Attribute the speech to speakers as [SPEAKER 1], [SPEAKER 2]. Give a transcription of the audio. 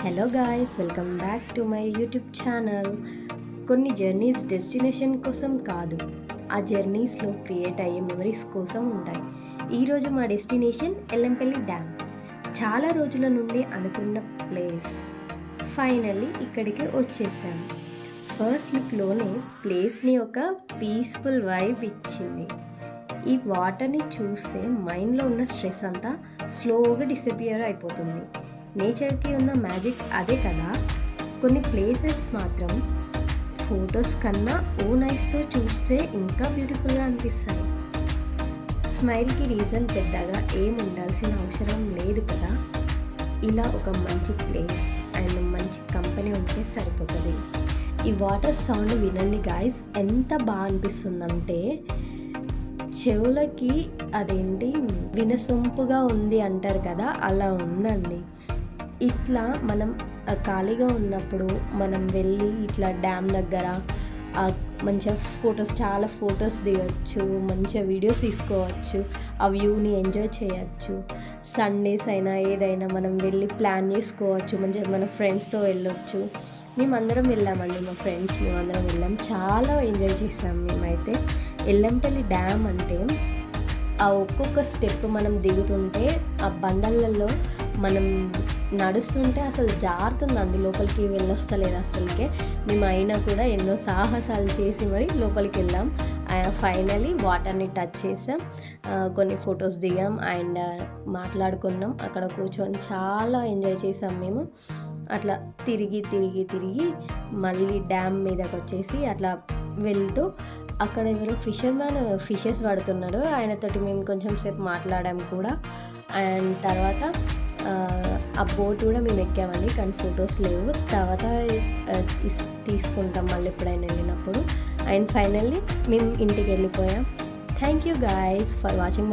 [SPEAKER 1] Hello guys, welcome back to my YouTube channel. కొన్ని journeys destination కోసం కాదు, ఆ జర్నీస్లో క్రియేట్ అయ్యే మెమరీస్ కోసం ఉంటాయి. ఈరోజు మా డెస్టినేషన్ ఎల్లంపల్లి డ్యామ్. చాలా రోజుల నుండి అనుకున్న ప్లేస్, ఫైనల్లీ ఇక్కడికి వచ్చేసాం. ఫస్ట్ లుక్లోనే ప్లేస్ని ఒక పీస్ఫుల్ వైబ్ ఇచ్చింది. ఈ వాటర్ని చూస్తే మైండ్లో ఉన్న స్ట్రెస్ అంతా స్లోగా డిసపియర్ అయిపోతుంది. నేచర్కి ఉన్న మ్యాజిక్ అదే కదా. కొన్ని ప్లేసెస్ మాత్రం ఫొటోస్ కన్నా ఓన్ ఐస్తో చూస్తే ఇంకా బ్యూటిఫుల్గా అనిపిస్తాయి. స్మైల్కి రీజన్ పెద్దగా ఏం ఉండాల్సిన అవసరం లేదు కదా. ఇలా ఒక మంచి ప్లేస్ అండ్ మంచి కంపెనీ ఉంటే సరిపోతుంది. ఈ వాటర్ సౌండ్ వినండి గాయస్, ఎంత బాగా అనిపిస్తుందంటే చెవులకి అదేంటి వినసొంపుగా ఉంది అంటారు కదా, అలా ఉందండి. ఇట్లా మనం ఖాళీగా ఉన్నప్పుడు మనం వెళ్ళి ఇట్లా డ్యామ్ దగ్గర మంచిగా చాలా ఫొటోస్ దిగచ్చు, మంచిగా వీడియోస్ తీసుకోవచ్చు, ఆ వ్యూని ఎంజాయ్ చేయొచ్చు. సండేస్ అయినా ఏదైనా మనం వెళ్ళి ప్లాన్ చేసుకోవచ్చు, మంచిగా మన ఫ్రెండ్స్తో వెళ్ళొచ్చు. మేమందరం వెళ్ళామండి, మా ఫ్రెండ్స్ మేమందరం వెళ్ళాం, చాలా ఎంజాయ్ చేసాం మేమైతే. ఎల్లంపల్లి డ్యామ్ అంటే ఆ ఒక్కొక్క స్టెప్ మనం దిగుతుంటే ఆ బండలలో మనం నడుస్తుంటే అసలు జారుతుందండి, లోపలికి వెళ్ళొస్తలేదు అసలుకే. మేము అయినా కూడా ఎన్నో సాహసాలు చేసి మరి లోపలికి వెళ్ళాం. ఫైనలీ వాటర్ని టచ్ చేసాం, కొన్ని ఫొటోస్ దిగాం అండ్ మాట్లాడుకున్నాం. అక్కడ కూర్చొని చాలా ఎంజాయ్ చేసాం మేము. అట్లా తిరిగి మళ్ళీ డ్యామ్ మీదకి వచ్చేసి అట్లా వెళ్తూ అక్కడ ఎవరో ఫిషెస్ పడుతున్నాడు, ఆయనతోటి మేము కొంచెం సేపు మాట్లాడాం కూడా. అండ్ తర్వాత ఆ బోట్ కూడా మేము ఎక్కామండి, కానీ ఫొటోస్ లేవు, తర్వాత తీసుకుంటాం మళ్ళీ ఎప్పుడైనా వెళ్ళినప్పుడు. అండ్ ఫైనల్లీ మేము ఇంటికి వెళ్ళిపోయాం. Thank you guys for watching my